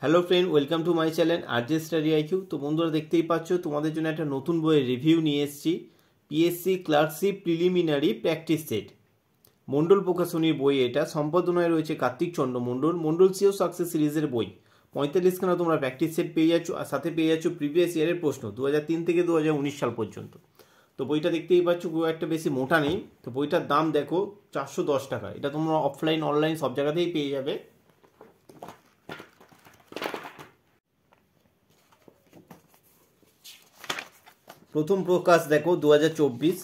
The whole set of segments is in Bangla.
Hello friend, welcome to my channel RJ study IQ. তো বন্ধুরা দেখতেই পাচ্ছ তোমাদের জন্য একটা নতুন বইয়ের রিভিউ নিয়ে এসেছি। PSC clerkship preliminary practice set, Mondal প্রকাশনীর বই। এটা সম্পাদনায় রয়েছে কার্তিক চন্দ্র মণ্ডল। মণ্ডল সিও সাকসেস সিরিজের বই 45খানা তোমরা প্র্যাকটিস সেট পেয়ে যাচ্ছ, আর সাথে পেয়ে যাচ্ছ প্রিভিয়াস ইয়ারের প্রশ্ন 2003 থেকে 2019 সাল পর্যন্ত। তো বইটা দেখতেই পাচ্ছ, খুব একটা বেশি মোটা নেই। তো বইটার দাম দেখো 410 টাকা। এটা তোমরা অফলাইন অনলাইন সব জায়গাতেই পেয়ে যাবে। প্রথম প্রকাশ দেখো 2024।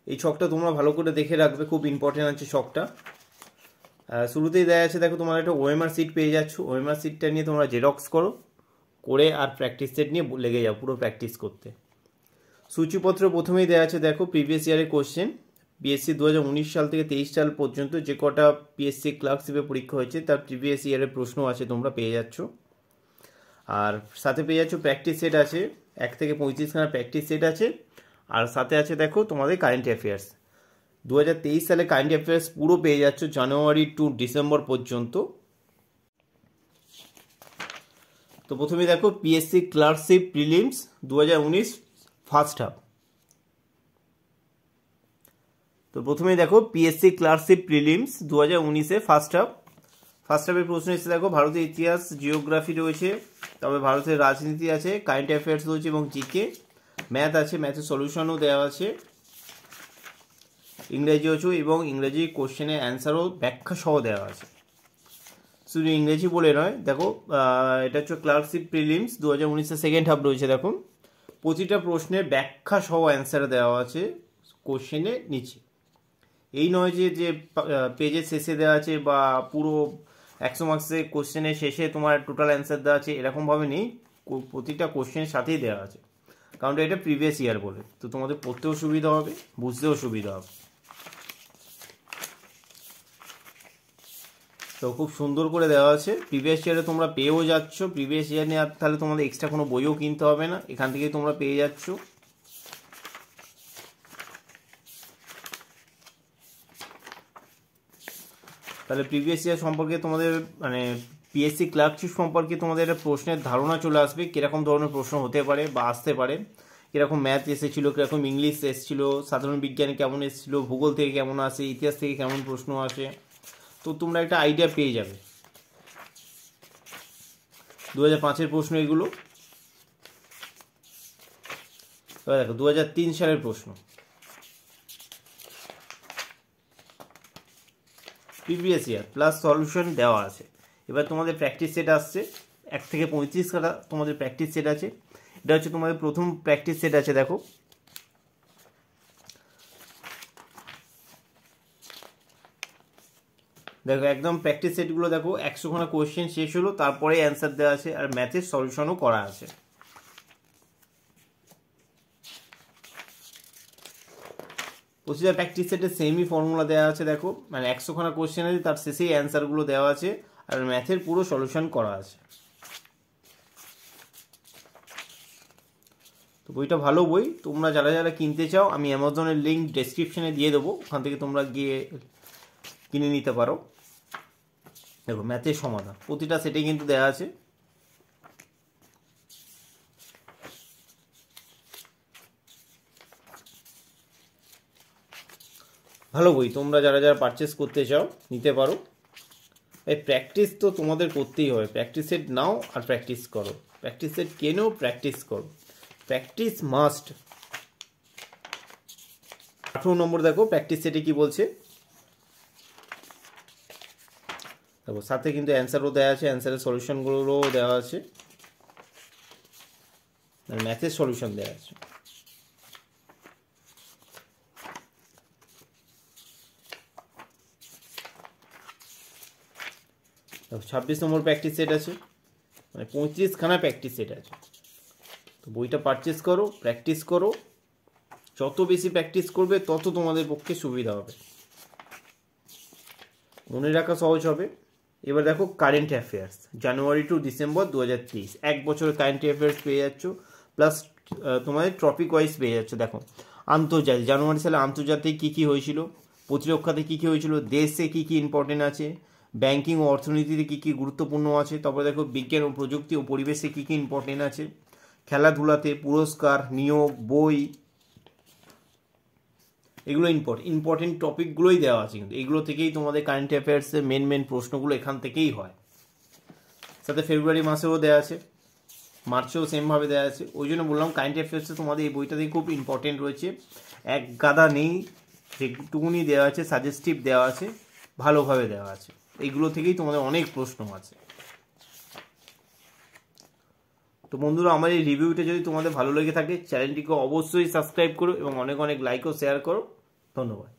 এই ছকটা তোমরা ভালো করে দেখে রাখবে, খুব ইম্পর্টেন্ট আছে ছকটা। শুরুতেই দেওয়া আছে দেখো, তোমার একটা ওএমআর সিট পেয়ে যাচ্ছ। ওএমআর সিটটা নিয়ে তোমরা জেরক্স করে আর প্র্যাকটিস সেট নিয়ে লেগে যাও পুরো প্র্যাকটিস করতে। সূচিপত্র প্রথমেই দেওয়া আছে দেখো, প্রিভিয়াস ইয়ারের কোশ্চেন। পিএসসি 2019 সাল থেকে 23 সাল পর্যন্ত যে কটা পিএসসি ক্লার্কশিপে পরীক্ষা হয়েছে তার প্রিভিয়াস ইয়ারের প্রশ্ন আছে, তোমরা পেয়ে যাচ্ছ। আর সাথে পেয়ে যাচ্ছ প্র্যাকটিস সেট আছে, 1 থেকে 35খানা প্র্যাকটিস সেট আছে। আর সাথে আছে দেখো তোমাদের কারেন্ট অ্যাফেয়ার্স। 2023 সালে কারেন্ট অ্যাফেয়ার্স পুরো পেয়ে যাচ্ছ জানুয়ারি টু ডিসেম্বর পর্যন্ত। তো প্রথমে দেখো PSC clerkship prelims 2019 first half. তো প্রথমে দেখো PSC clerkship prelims 2019 first half. First হাফের প্রশ্ন এসে দেখো, ভারতের ইতিহাস, জিওগ্রাফি রয়েছে, তবে ভারতের রাজনীতি আছে, কারেন্ট অ্যাফেয়ার্স রয়েছে এবং জিকে। ম্যাথ আছে, ম্যাথের সলিউশনও দেওয়া আছে, ইংরেজি আছে এবং ইংরেজি কোশ্চেনের অ্যান্সারও ব্যাখ্যা সহ দেওয়া আছে। শুধু ইংরেজি বলে নয়, দেখো এটা হচ্ছে ক্লার্কশিপ প্রিলিমস 2019 সেকেন্ড হাফ রয়েছে। দেখো প্রতিটা প্রশ্নের ব্যাখ্যা সহ অ্যান্সার দেওয়া আছে কোশ্চেনের নিচে। এই নয় যে পেজের শেষে দেওয়া আছে বা পুরো 100 মার্কসের কোশ্চেনের শেষে তোমার টোটাল অ্যান্সার দেওয়া আছে, এরকমভাবে নেই। প্রতিটা কোশ্চেনের সাথেই দেওয়া আছে, কারণ এটা প্রিভিয়াস ইয়ার বলে। তো তোমাদের পড়তেও সুবিধা হবে, বুঝতেও সুবিধা হবে। তো খুব সুন্দর করে দেওয়া আছে। প্রিভিয়াস ইয়ারে তোমরা পেয়েও যাচ্ছ। প্রিভিয়াস ইয়ার নিয়ে তাহলে তোমাদের এক্সট্রা কোনো বইও কিনতে হবে না, এখান থেকেই তোমরা পেয়ে যাচ্ছ। তাহলে প্রিভিয়াস ইয়ার সম্পর্কে তোমাদের মানে পিএসসি ক্লার্কশিপ সম্পর্কে তোমাদের একটা প্রশ্নের ধারণা চলে আসবে, কীরকম ধরনের প্রশ্ন হতে পারে বা আসতে পারে। কীরকম ম্যাথ এসেছিলো, কীরকম ইংলিশ এসেছিলো, সাধারণ বিজ্ঞানে কেমন এসেছিলো, ভূগোল থেকে কেমন আসে, ইতিহাস থেকে কেমন প্রশ্ন আসে। তো তোমরা একটা আইডিয়া পেয়ে যাবে। 2005-এর প্রশ্ন এগুলো। এবার দেখো 2003 সালের প্রশ্ন, প্রিভিয়াস ইয়ার প্লাস সলিউশন দেওয়া আছে। এবার তোমাদের প্র্যাকটিস সেট আসছে, 1 থেকে 35খানা তোমাদের প্র্যাকটিস সেট আছে। এটা হচ্ছে তোমাদের প্রথম প্র্যাকটিস সেট আছে। দেখো একদম প্র্যাকটিস সেটগুলো দেখো, 100খানা কোয়েশ্চেন শেষ হলো, তারপরে অ্যান্সার দেওয়া আছে আর ম্যাথের সলিউশনও করা আছে। প্রতিটা প্র্যাকটিস সেটে সেমই ফর্মুলা দেওয়া আছে। দেখো মানে 100খানা কোয়েশ্চেন আছে, তার শেষেই অ্যান্সারগুলো দেওয়া আছে আর ম্যাথের পুরো সলিউশন করা আছে। তো বইটা ভালো বই, তোমরা যারা যারা কিনতে চাও আমি অ্যামাজনের লিঙ্ক ডেসক্রিপশনে দিয়ে দেবো, ওখান থেকে তোমরা গিয়ে কিনে নিতে পারো। দেখো ম্যাথের সমাধান প্রতিটা সেটে কিন্তু দেওয়া আছে। ভালো বই, তোমরা যারা যারা পারচেস করতে চাও নিতে পারো। এই প্র্যাকটিস তো তোমাদের করতেই হবে। প্র্যাকটিস সেট নাও আর প্র্যাকটিস করো, প্র্যাকটিস সেট কেনো, প্র্যাকটিস করো, প্র্যাকটিস মাস্ট। 18 নম্বর দেখো প্র্যাকটিস সেটে কি বলছে। দেখো সাথে কিন্তু অ্যান্সারও দেওয়া আছে, অ্যান্সারের সলিউশনগুলোও দেওয়া আছে, ম্যাথের সলিউশন দেওয়া আছে। দেখো 26 নম্বর প্র্যাকটিস সেট আছে, মানে 35খানা প্র্যাকটিস সেট আছে। তো বইটা পারচেস করো, প্র্যাকটিস করো। যত বেশি প্র্যাকটিস করবে তত তোমাদের পক্ষে সুবিধা হবে, মনে রাখা সহজ হবে। এবার দেখো current affairs January to December 2023, 1 বছরের কারেন্ট অ্যাফেয়ার্স পেয়ে যাচ্ছ, প্লাস তোমাদের টপিক ওয়াইজ পেয়ে যাচ্ছ। দেখো আন্তর্জাতিক, জানুয়ারি সালে আন্তর্জাতিক কী কী হয়েছিল, প্রতিরক্ষাতে কী কী হয়েছিল, দেশে কী কী ইম্পর্টেন্ট আছে, ব্যাংকিং ও অর্থনীতিতে কী কী গুরুত্বপূর্ণ আছে, তারপরে দেখো বিজ্ঞান ও প্রযুক্তি ও পরিবেশে কী কী ইম্পর্টেন্ট আছে, খেলাধুলাতে পুরস্কার, নিয়োগ, বই, এগুলো ইম্পর্টেন্ট টপিকগুলোই দেওয়া আছে। কিন্তু এগুলো থেকেই তোমাদের কারেন্ট অ্যাফেয়ার্সের মেন প্রশ্নগুলো এখান থেকেই হয়। সাথে ফেব্রুয়ারি মাসেও দেওয়া আছে, মার্চেও সেমভাবে দেওয়া আছে। ওই জন্য বললাম কারেন্ট অ্যাফেয়ার্সে তোমাদের এই বইটা দিয়ে খুব ইম্পর্টেন্ট রয়েছে। এক গাদা নেই, যেটুকুনি দেওয়া আছে সাজেস্টিভ দেওয়া আছে, ভালোভাবে দেওয়া আছে। এইগুলো থেকেই তোমাদের অনেক প্রশ্ন আছে। তো বন্ধুরা, আমার এই রিভিউটা যদি তোমাদের ভালো লেগে থাকে চ্যানেলটিকে অবশ্যই সাবস্ক্রাইব করো এবং অনেক অনেক লাইক ও শেয়ার করো। ধন্যবাদ।